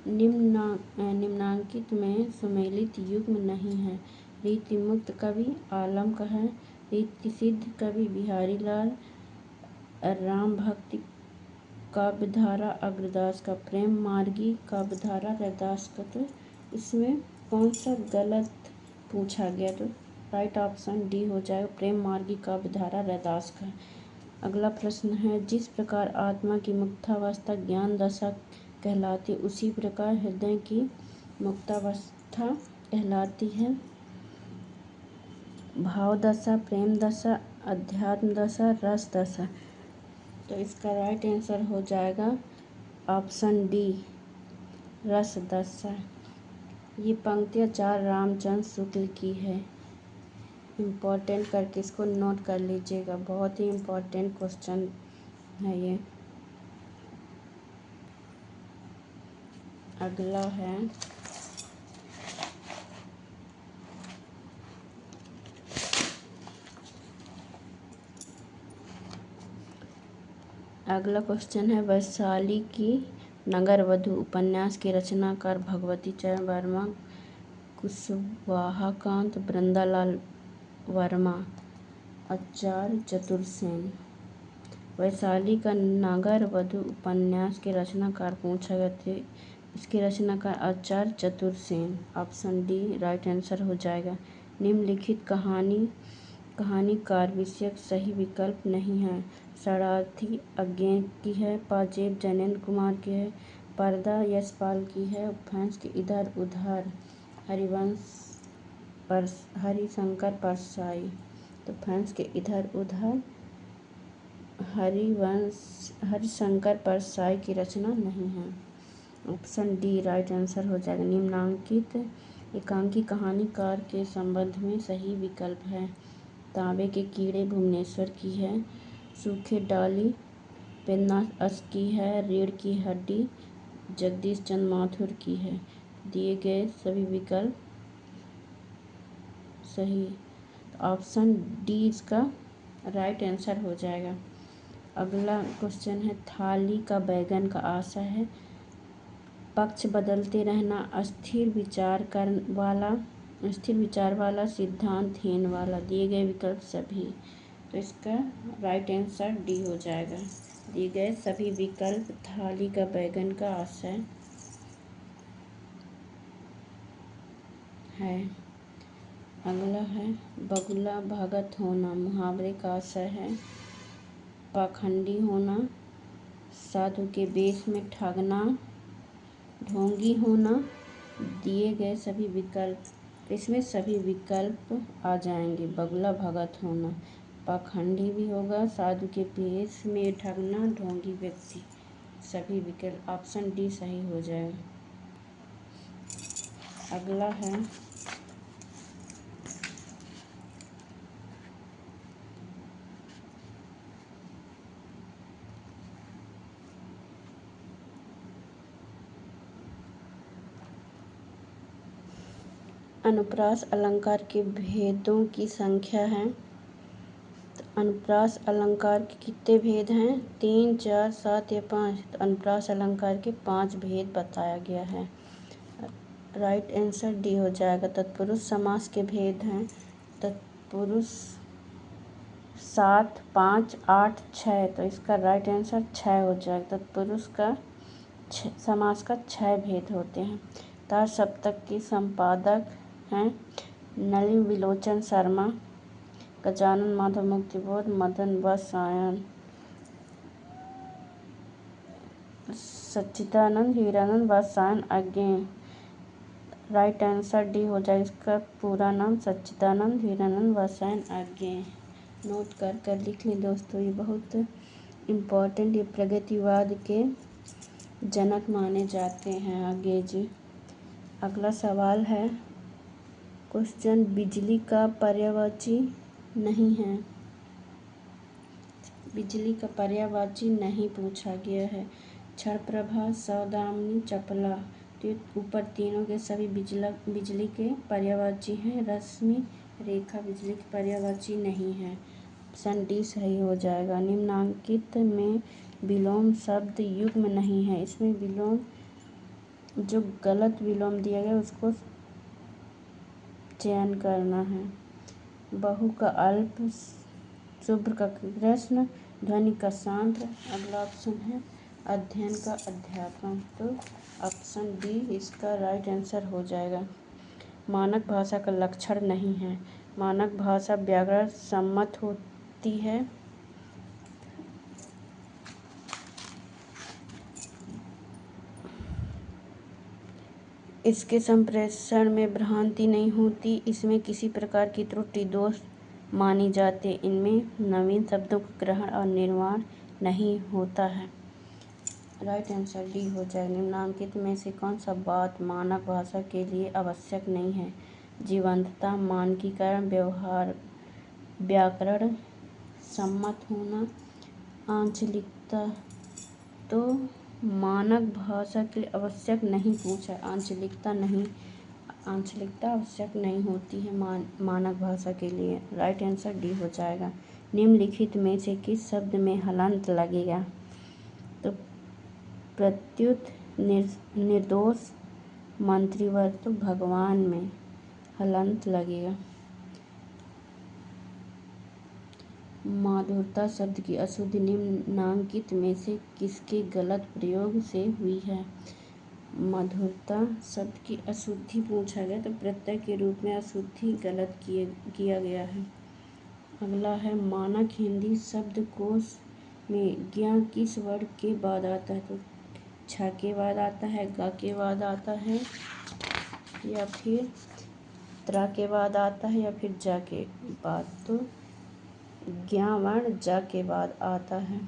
निम्नांकित में सुमेलित युग्म नहीं है। रीतिमुक्त कवि आलम का है। रीतिसिद्ध कवि बिहारी लाल। राम भक्ति काव्यधारा अग्रदास का। प्रेम मार्गी काव्यधारा रैदास का। तो इसमें कौन सा गलत पूछा गया? तो राइट ऑप्शन डी हो जाएगा, प्रेम मार्गी काव्यधारा रैदास का। अगला प्रश्न है, जिस प्रकार आत्मा की मुक्तावस्था ज्ञान दशा कहलाती, उसी प्रकार हृदय की मुक्तावस्था कहलाती है भाव दशा, प्रेम दशा, अध्यात्म दशा, रस दशा। तो इसका राइट आंसर हो जाएगा ऑप्शन डी रस दशा। ये पंक्तियाँ 4 रामचंद्र शुक्ल की है। इम्पोर्टेंट करके इसको नोट कर लीजिएगा, बहुत ही इम्पोर्टेंट क्वेश्चन है ये। अगला है अगला क्वेश्चन है, वैशाली की नगरवधू उपन्यास के रचनाकार भगवती चरण वर्मा, कुशवाहाकांत, बृंदालाल वर्मा, आचार्य चतुर्सेन। वैशाली का नगरवधू उपन्यास के रचनाकार पूछा गया थे। इसके रचनाकार Acharya Chatursen. Option D right answer हो जाएगा। निम्नलिखित कहानीकार विषयक सही विकल्प नहीं है। शरणार्थी अज्ञे की है। पाजेब जैनेन्द्र कुमार की है। पर्दा यशपाल की है। फ्रांस के इधर उधर हरिशंकर परसाई। तो फ्रांस के इधर उधर हरिशंकर परसाई की रचना नहीं है। ऑप्शन डी राइट आंसर हो जाएगा। निम्नांकित एकांकी कहानीकार के संबंध में सही विकल्प है। तांबे के कीड़े भुवनेश्वर की है। सूखे डाली पेन्नास की है। रीढ़ की हड्डी जगदीश चंद्र माथुर की है। दिए गए सभी विकल्प सही। ऑप्शन डी इसका राइट आंसर हो जाएगा। अगला क्वेश्चन है, थाली का बैगन का आशा है। पक्ष बदलते रहना, अस्थिर विचार वाला, सिद्धांतहीन वाला। दिए गए विकल्प सभी। तो इसका राइट आंसर डी हो जाएगा। दिए गए सभी विकल्प थाली का बैगन का आशय है। अगला है, बगुला भगत होना मुहावरे का आशय है। पाखंडी होना, साधु के वेश में ठगना, ढोंगी होना। दिए गए सभी विकल्प, इसमें सभी विकल्प आ जाएंगे। बगुला भगत होना, पाखंडी भी होगा, साधु के वेश में ठगना, ढोंगी व्यक्ति। सभी विकल्प ऑप्शन डी सही हो जाएगा। अगला है, अनुप्रास अलंकार के भेदों की संख्या है। तो अनुप्रास अलंकार के कितने भेद हैं? 3, 4, 7 या 5। तो अनुप्रास अलंकार के 5 भेद बताया गया है। राइट आंसर डी हो जाएगा। तत्पुरुष समास के भेद हैं। तत्पुरुष 7, 5, 8, 6। तो इसका राइट आंसर 6 हो जाएगा। तत्पुरुष का समास का 6 भेद होते हैं। तार सप्तक के संपादक हैं Nalin Vilochan Sharma, Gajanan Madhav Muktibodh, Madan Vatsyayan, Sachchidanand Hiranand Vatsyayan Agyeya. Right answer D हो जाए। इसका पूरा नाम सच्चिदानंद हीरानंद वात्स्यायन अज्ञे। नोट कर लिख लें दोस्तों, ये बहुत इम्पोर्टेंट, ये प्रगतिवाद के जनक माने जाते हैं आगे जी। अगला सवाल है, क्वेश्चन बिजली का पर्यायवाची नहीं है। बिजली का पर्यायवाची नहीं पूछा गया है। क्षणप्रभा, सौदामिनी, चपला, तो ऊपर तीनों के सभी बिजली के पर्यायवाची हैं। रश्मि, रेखा बिजली के पर्यायवाची नहीं है। ऑप्शन डी सही हो जाएगा। निम्नांकित में विलोम शब्द युग्म नहीं है। इसमें विलोम, जो गलत विलोम दिया गया उसको चयन करना है। बहु का अल्प, शुभ्र का कृष्ण, ध्वनि का शांत। अगला ऑप्शन है अध्ययन का अध्यापन, तो ऑप्शन डी इसका राइट आंसर हो जाएगा। मानक भाषा का लक्षण नहीं है। मानक भाषा व्याकरण सम्मत होती है। इसके संप्रेषण में भ्रांति नहीं होती। इसमें किसी प्रकार की त्रुटि दोष मानी जाते। इनमें नवीन शब्दों का ग्रहण और निर्माण नहीं होता है। राइट आंसर डी हो जाए। निम्नांकित में से कौन सा बात मानक भाषा के लिए आवश्यक नहीं है? जीवंतता, मानकीकरण, व्यवहार, व्याकरण सम्मत होना, आंचलिकता। तो मानक भाषा के लिए आवश्यक नहीं पूछा। आंचलिकता आवश्यक नहीं होती है मानक भाषा के लिए। राइट आंसर डी हो जाएगा। निम्नलिखित में से किस शब्द में हलंत लगेगा? तो प्रत्युत, निर्दोष, मंत्रिवर्ग, तो भगवान में हलंत लगेगा। माधुरता शब्द की अशुद्धि निम्नांकित में से किसके गलत प्रयोग से हुई है? मधुरता शब्द की अशुद्धि पूछा गया, तो प्रत्यय के रूप में अशुद्धि गलत किया गया है। अगला है मानक हिंदी शब्दकोश में ज्ञ किस वर्ण के बाद आता है? तो छ के बाद आता है, ग के बाद आता है, या फिर त्र के बाद आता है, या फिर ज के बाद। तो ज्ञ वर्ण ज के बाद आता है।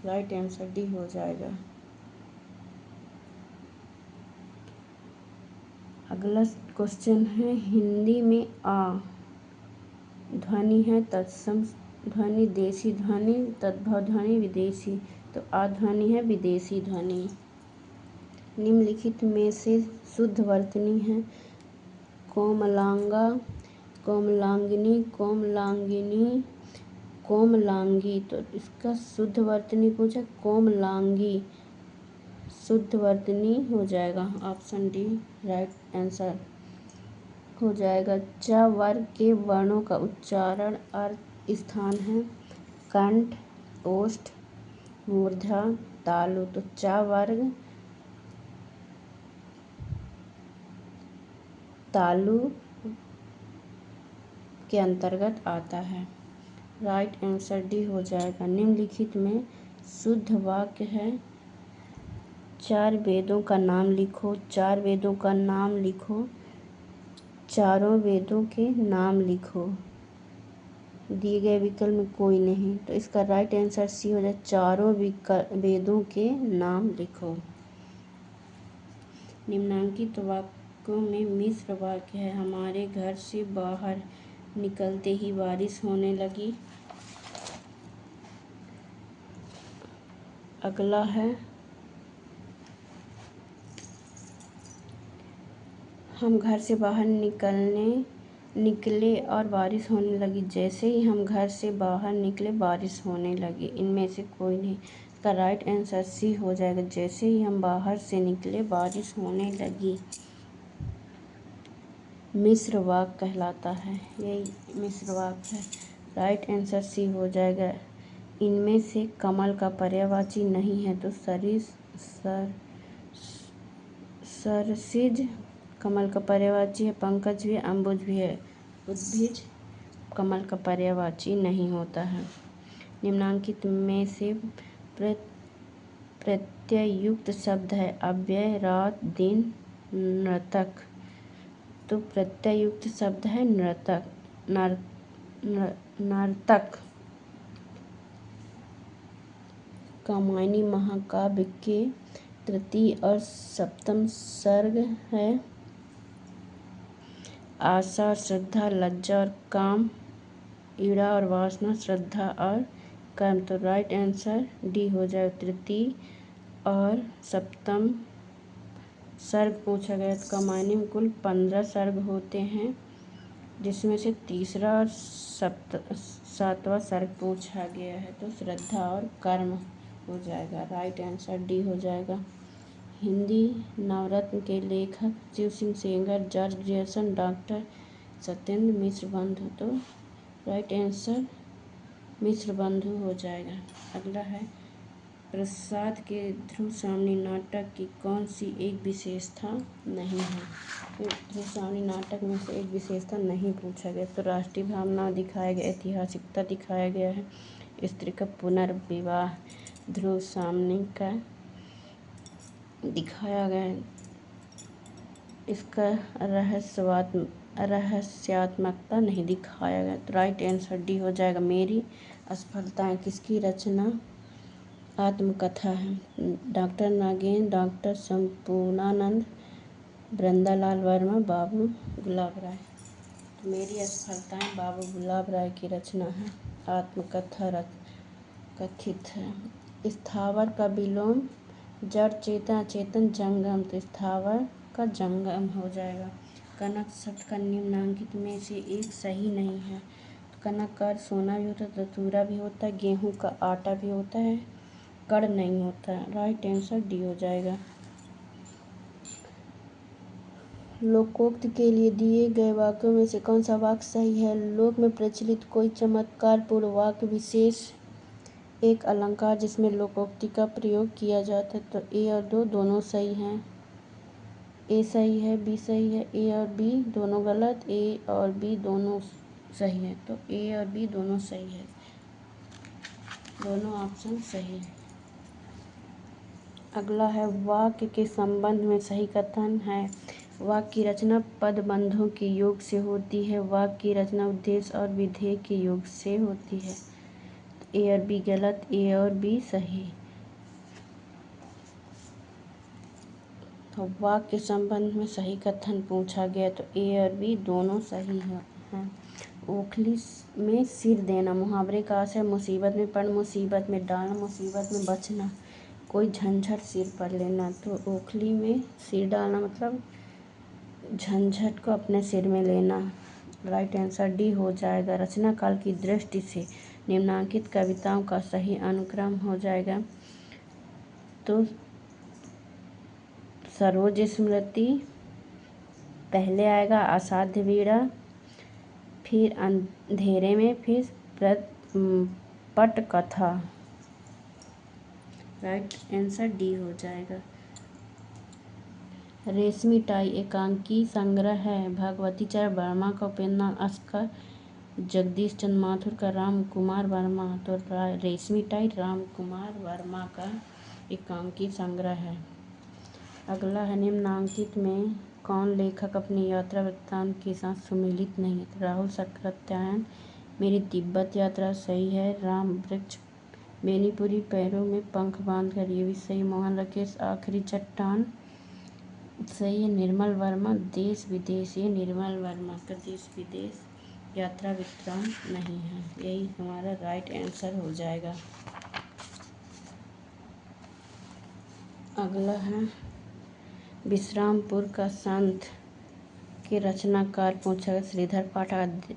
राइट आंसर डी हो जाएगा। अगला क्वेश्चन है हिंदी में आ ध्वनि है तत्सम ध्वनि, देशी ध्वनि, तद्भव ध्वनि, विदेशी। तो आ ध्वनि है विदेशी ध्वनि। निम्नलिखित में से शुद्ध वर्तनी है कोमलांगा, कोमलांगिनी, कोमलांगिनी, कोमलांगी। तो इसका शुद्ध वर्तनी पूछा कोमलांगी, शुद्ध वर्तनी हो जाएगा। ऑप्शन डी राइट आंसर हो जाएगा। च वर्ग के वर्णों का उच्चारण अर्थ स्थान है कंठ, ओष्ठ, मूर्धा, तालु। तो च वर्ग तालु के अंतर्गत आता है। राइट आंसर डी हो जाएगा। निम्नलिखित में शुद्ध वाक्य है 4 वेदों का नाम लिखो। 4 वेदों का नाम लिखो। चारों वेदों के नाम लिखो। दिए गए विकल्प में कोई नहीं, तो इसका राइट आंसर सी हो जाए। चारों वेदों के नाम लिखो। निम्नांकित वाक्यों में मिश्र वाक्य है हमारे घर से बाहर निकलते ही बारिश होने लगी। अगला है हम घर से बाहर निकले और बारिश होने लगी। जैसे ही हम घर से बाहर निकले बारिश होने लगी। इनमें से कोई नहीं, इसका राइट आंसर सी हो जाएगा। जैसे ही हम बाहर से निकले बारिश होने लगी। मिश्र वाक्य कहलाता है, यही मिश्र वाक्य है। राइट आंसर सी हो जाएगा। इनमें से कमल का पर्यायवाची नहीं है, तो सरसिज कमल का पर्यायवाची है, पंकज भी है, अम्बुज भी है। उद्भिज कमल का पर्यायवाची नहीं होता है। निम्नांकित में से प्रत्यययुक्त शब्द है अव्यय, रात, दिन, नर्तक। तो प्रत्यययुक्त शब्द है नर्तक। कामायनी महाकाव्य के तृतीय और सप्तम सर्ग है आशा, श्रद्धा, लज्जा और काम, ईड़ा और वासना, श्रद्धा और कर्म, तो राइट आंसर डी हो जाए। तृतीय और सप्तम सर्ग पूछा गया, तो कमानी में कुल 15 सर्ग होते हैं, जिसमें से तीसरा और सातवां सर्ग पूछा गया है, तो श्रद्धा और कर्म हो जाएगा। राइट आंसर डी हो जाएगा। हिंदी नवरत्न के लेखक Shiv Singh Sengar, George Grierson, doctor Satyendra Mishra Bandhu, तो राइट आंसर मिश्र बंधु हो जाएगा। अगला है, प्रसाद के ध्रुव सावनी नाटक की कौन सी एक विशेषता नहीं है? ध्रुव सावनी नाटक में से एक विशेषता नहीं पूछा गया, तो राष्ट्रीय भावना दिखाया गया, ऐतिहासिकता दिखाया गया है, स्त्री का पुनर्विवाह ध्रुव सावनी का दिखाया गया है, इसका रहस्यात्मकता नहीं दिखाया गया, तो राइट आंसर डी हो जाएगा। मेरी असफलताएं किसकी रचना आत्मकथा है? डॉक्टर नागेंद्र, डॉक्टर संपूर्णानंद, वृंदालाल वर्मा, बाबू गुलाब राय, तो मेरी असफलताएं बाबू गुलाब राय की रचना है, आत्मकथा कथित है। स्थावर का विलोम जड़ चेतन अचेतन जंगम, तो स्थावर का जंगम हो जाएगा। कनक शब्द का निम्नलिखित में से एक सही नहीं है, तो कनक का सोना भी होता है, धतूरा भी होता है, गेहूं का आटा भी होता है, कड़ नहीं होता है। राइट आंसर डी हो जाएगा। लोकोक्त के लिए दिए गए वाक्यों में से कौन सा वाक्य सही है? लोक में प्रचलित कोई चमत्कारपूर्ण वाक्य विशेष एक अलंकार जिसमें लोकोक्ति का प्रयोग किया जाता है, तो ए और दो दोनों सही हैं। ए सही है, बी सही है, ए और बी दोनों गलत, ए और बी दोनों सही है, तो ए और बी दोनों सही है, दोनों ऑप्शन सही है। अगला है, वाक्य के संबंध में सही कथन है। वाक्य की रचना पदबंधों के योग से होती है, वाक्य की रचना उद्देश्य और विधेय के योग से होती है, तो ए और बी गलत, ए और बी सही। तो वाक्य के संबंध में सही कथन पूछा गया, तो ए और बी दोनों सही हैं। ओखली में सिर देना, मुहावरे का आशय मुसीबत में पड़ना, मुसीबत में डालना, मुसीबत में बचना, कोई झंझट सिर पर लेना, तो ओखली में सिर डालना मतलब झंझट को अपने सिर में लेना। राइट आंसर डी हो जाएगा। रचना काल की दृष्टि से निम्नांकित कविताओं का सही अनुक्रम हो जाएगा, तो सरोज स्मृति पहले आएगा, असाध्य वीणा, फिर अंधेरे में, फिर पटकथा। राइट आंसर डी हो जाएगा। रेशमी टाई एकांकी संग्रह है, भगवती चरण वर्मा का उपन्यास, अस्कर जगदीश चंद्र माथुर का राम कुमार वर्मा, तो रेशमी टाई राम कुमार वर्मा का एकांकी संग्रह है। अगला है, निम्नांकित में कौन लेखक अपनी यात्रा वृत्तांत के साथ सुमेलित नहीं है? राहुल सक्रात्यायन, मेरी तिब्बत यात्रा सही है, राम वृक्ष बेनीपुरी, पैरों में पंख बांधकर, ये भी सही, मोहन राकेश आखिरी चट्टान सही है, निर्मल वर्मा देश विदेश, ये निर्मल वर्मा का देश विदेश यात्रा वृत्तांत नहीं है, यही हमारा राइट आंसर हो जाएगा। अगला है, विश्रामपुर का संत के रचनाकार पूछा गया, श्रीधर पाठक,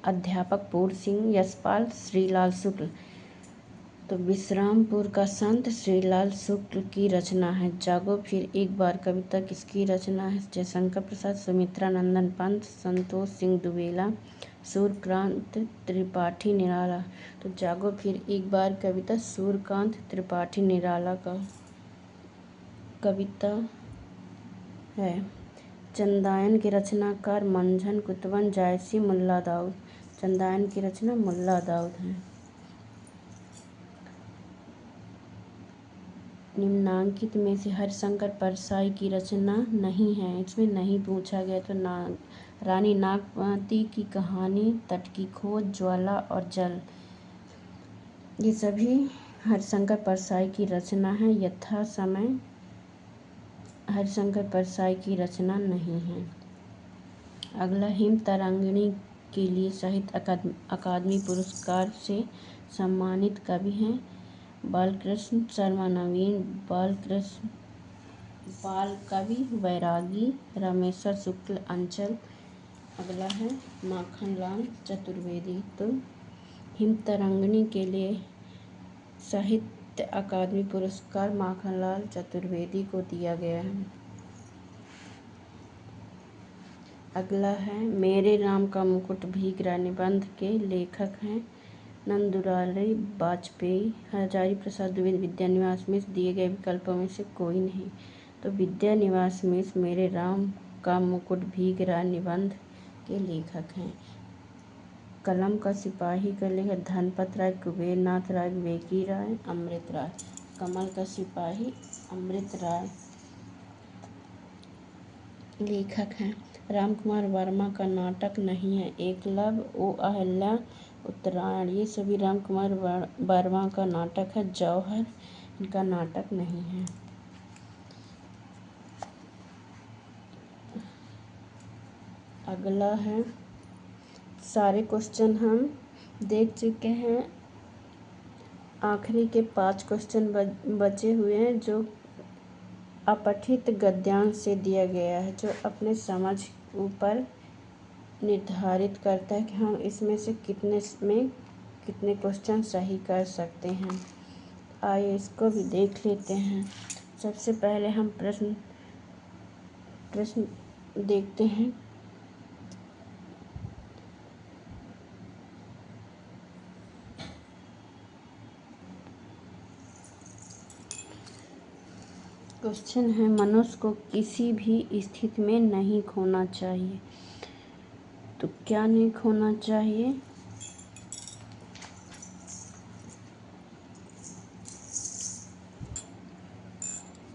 अध्यापक पूर्ण सिंह, यशपाल, श्रीलाल शुक्ल, तो विश्रामपुर का संत श्रीलाल शुक्ल की रचना है। जागो फिर एक बार कविता किसकी रचना है? जयशंकर प्रसाद, सुमित्रा नंदन पंत, संतोष सिंह दुबेला, सूर्यकांत त्रिपाठी निराला, तो जागो फिर एक बार कविता सूर्यकांत त्रिपाठी निराला का कविता है। चंदायन के रचनाकार मंझन कुतवन, जायसी, मुल्ला दाऊद, चंदायन की रचना मुल्ला दाऊद है। निम्नांकित में से हरिशंकर परसाई की रचना नहीं है, इसमें नहीं पूछा गया, तो रानी नागमती की कहानी, तट की खोज, ज्वाला और जल, ये सभी हरिशंकर परसाई की रचना है। यथा समय हरिशंकर परसाई की रचना नहीं है। अगला, हिम तरंगिणी के लिए साहित्य अकादमी पुरस्कार से सम्मानित कवि हैं बालकृष्ण शर्मा नवीन, बाल कवि वैरागी, रामेश्वर शुक्ल अंचल। अगला है माखनलाल चतुर्वेदी। तो हिमतरंगिणी के लिए साहित्य अकादमी पुरस्कार माखनलाल चतुर्वेदी को दिया गया है। अगला है मेरे राम का मुकुट भी गिरा निबंध के लेखक हैं नंदुलाल वाजपेयी, हजारी प्रसाद द्विवेदी, विद्यानिवास मिश्र। दिए गए विकल्पों में से कोई नहीं। तो विद्यानिवास मिश्र मेरे राम का मुकुट भी गिरा निबंध के लेखक हैं। कलम का सिपाही का लेखक धनपत राय, कुबेर नाथ राय, विवेकी राय, अमृत राय। कमल का सिपाही अमृत राय लेखक हैं। रामकुमार वर्मा का नाटक नहीं है एकलव्य, ओ अहल्या, उत्तरायण। ये सभी रामकुमार वर्मा का नाटक है। जौहर इनका नाटक नहीं है। अगला है सारे क्वेश्चन हम देख चुके हैं। आखिरी के 5 क्वेश्चन बचे हुए हैं जो अपठित गद्यांश से दिया गया है, जो अपने समझ ऊपर निर्धारित करता है कि हम इसमें से कितने क्वेश्चन सही कर सकते हैं। आइए इसको भी देख लेते हैं। सबसे पहले हम प्रश्न देखते हैं। क्वेश्चन है मनुष्य को किसी भी स्थिति में नहीं खोना चाहिए। तो क्या नहीं खोना चाहिए?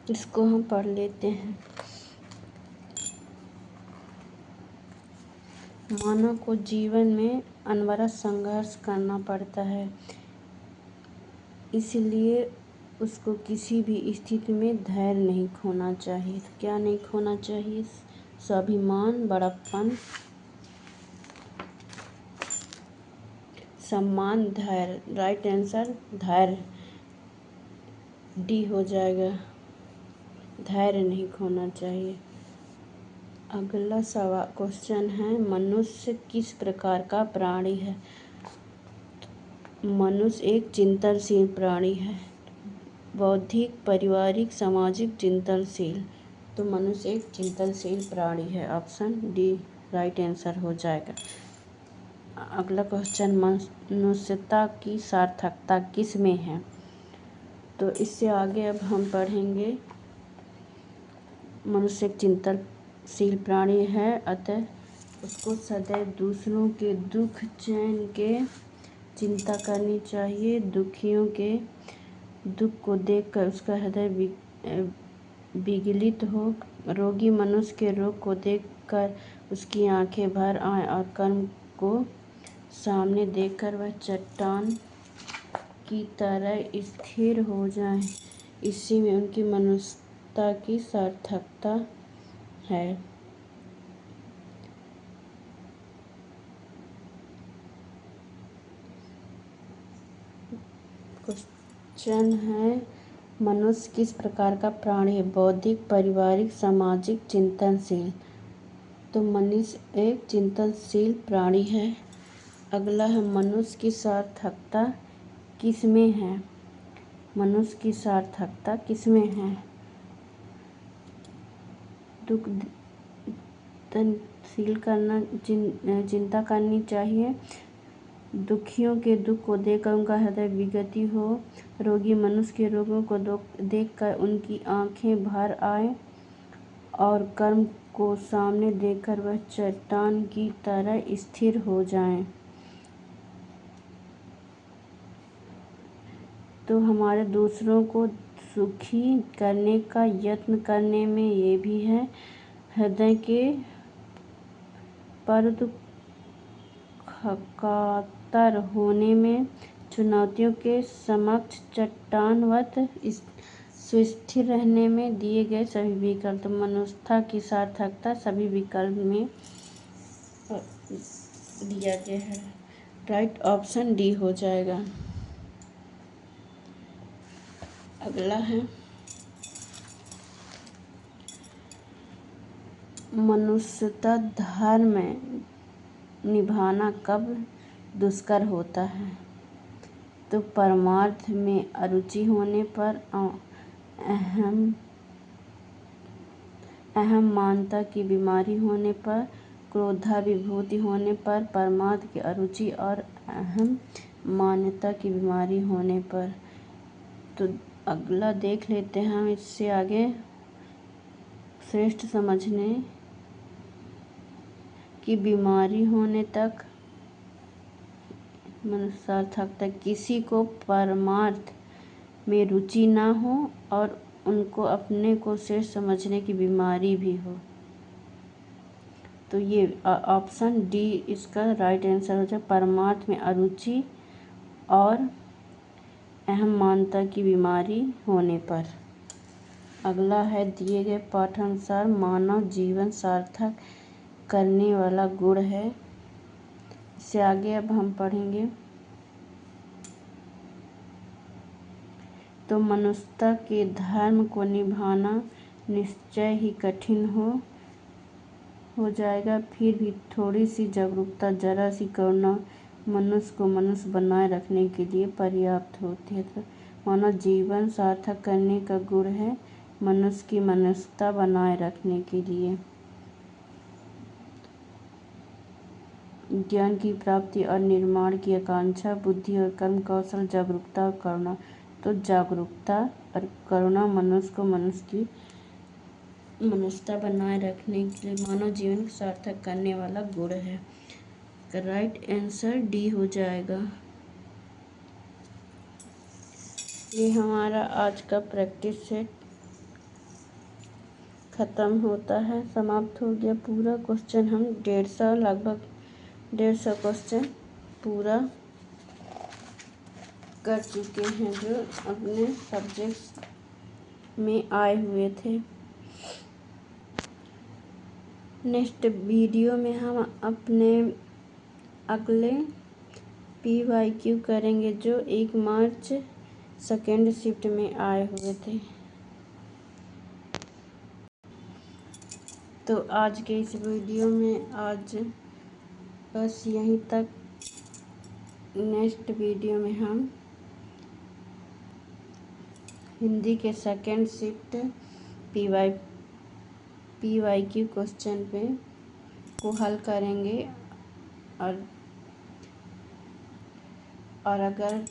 इसको हम पढ़ लेते हैं। मानव को जीवन में अनवरत संघर्ष करना पड़ता है, इसलिए उसको किसी भी स्थिति में धैर्य नहीं खोना चाहिए। तो क्या नहीं खोना चाहिए? स्वाभिमान, बड़प्पन, सम्मान, धैर्य। राइट आंसर धैर्य डी हो जाएगा। धैर्य नहीं खोना चाहिए। अगला सवाल क्वेश्चन है मनुष्य किस प्रकार का प्राणी है? मनुष्य एक चिंतनशील प्राणी है। बौद्धिक, पारिवारिक, सामाजिक, चिंतनशील। तो मनुष्य एक चिंतनशील प्राणी है। ऑप्शन डी राइट आंसर हो जाएगा। अगला क्वेश्चन मनुष्यता की सार्थकता किस में है? तो इससे आगे अब हम पढ़ेंगे मनुष्य एक चिंतनशील प्राणी है, अतः उसको सदैव दूसरों के दुख चैन के चिंता करनी चाहिए। दुखियों के दुख को देखकर उसका हृदय विगलित हो। रोगी मनुष्य के रोग को देखकर उसकी आंखें भर आएं और कर्म को सामने देखकर वह चट्टान की तरह स्थिर हो जाए। इसी में उनकी मनुष्यता की सार्थकता है। क्वेश्चन है मनुष्य किस प्रकार का प्राणी है? बौद्धिक, पारिवारिक, सामाजिक, चिंतनशील। तो मनुष्य एक चिंतनशील प्राणी है। अगला है मनुष्य की सार्थकता किस में है? मनुष्य की सार्थकता किस में है? दुख करना, चिंता करनी चाहिए। दुखियों के दुख को देखकर उनका हृदय विगति हो। रोगी मनुष्य के रोगों को देखकर उनकी आंखें भर आए और कर्म को सामने देखकर वह चट्टान की तरह स्थिर हो जाएं। तो हमारे दूसरों को सुखी करने का यत्न करने में ये भी है। हृदय के पर्द खकातर होने में, चुनौतियों के समक्ष चट्टानवत सुस्थिर रहने में। दिए गए सभी विकल्प मनुष्यता की सार्थकता सभी विकल्प में दिया गया है। राइट ऑप्शन डी हो जाएगा। अगला है मनुष्यता धर्म निभाना कब दुष्कर होता है? तो परमार्थ में अरुचि होने पर, अहम मानता की बीमारी होने पर, क्रोधाभिभूति होने पर, परमार्थ की अरुचि और अहम मान्यता की बीमारी होने पर। तो अगला देख लेते हैं हम इससे आगे। श्रेष्ठ समझने की बीमारी होने तक मनुष्यार्थक किसी को परमार्थ में रुचि ना हो और उनको अपने को श्रेष्ठ समझने की बीमारी भी हो। तो ये ऑप्शन डी इसका राइट आंसर हो जाए, परमार्थ में अरुचि और अहम मान्यता की बीमारी होने पर। अगला है दिए गए पाठानुसार मानव जीवन सार्थक करने वाला गुण है। इससे आगे अब हम पढ़ेंगे। तो मनुष्यता के धर्म को निभाना निश्चय ही कठिन हो जाएगा, फिर भी थोड़ी सी जागरूकता, जरा सी करुणा मनुष्य को मनुष्य बनाए रखने के लिए पर्याप्त होती है। तो मानव जीवन सार्थक करने का गुण है मनुष्य की मनुष्यता बनाए रखने के लिए। ज्ञान की प्राप्ति और निर्माण की आकांक्षा, बुद्धि और कर्म कौशल, जागरूकता और करुणा। तो जागरूकता और करुणा मनुष्य को मनुष्य की मनुष्यता बनाए रखने के लिए मानव जीवन को सार्थक करने वाला गुण है। राइट आंसर डी हो जाएगा। ये हमारा आज का प्रैक्टिस सेट खत्म होता है, समाप्त हो गया पूरा। क्वेश्चन हम लगभग 150 क्वेश्चन पूरा कर चुके हैं जो अपने सब्जेक्ट्स में आए हुए थे। नेक्स्ट वीडियो में हम अपने अगले PYQ करेंगे जो 1 मार्च सेकेंड शिफ्ट में आए हुए थे। तो आज के इस वीडियो में आज बस यहीं तक। नेक्स्ट वीडियो में हम हिंदी के सेकेंड शिफ्ट PYQ क्वेश्चन को हल करेंगे। और अगर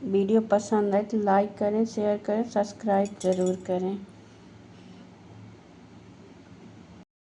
वीडियो पसंद आए तो लाइक करें, शेयर करें, सब्सक्राइब ज़रूर करें।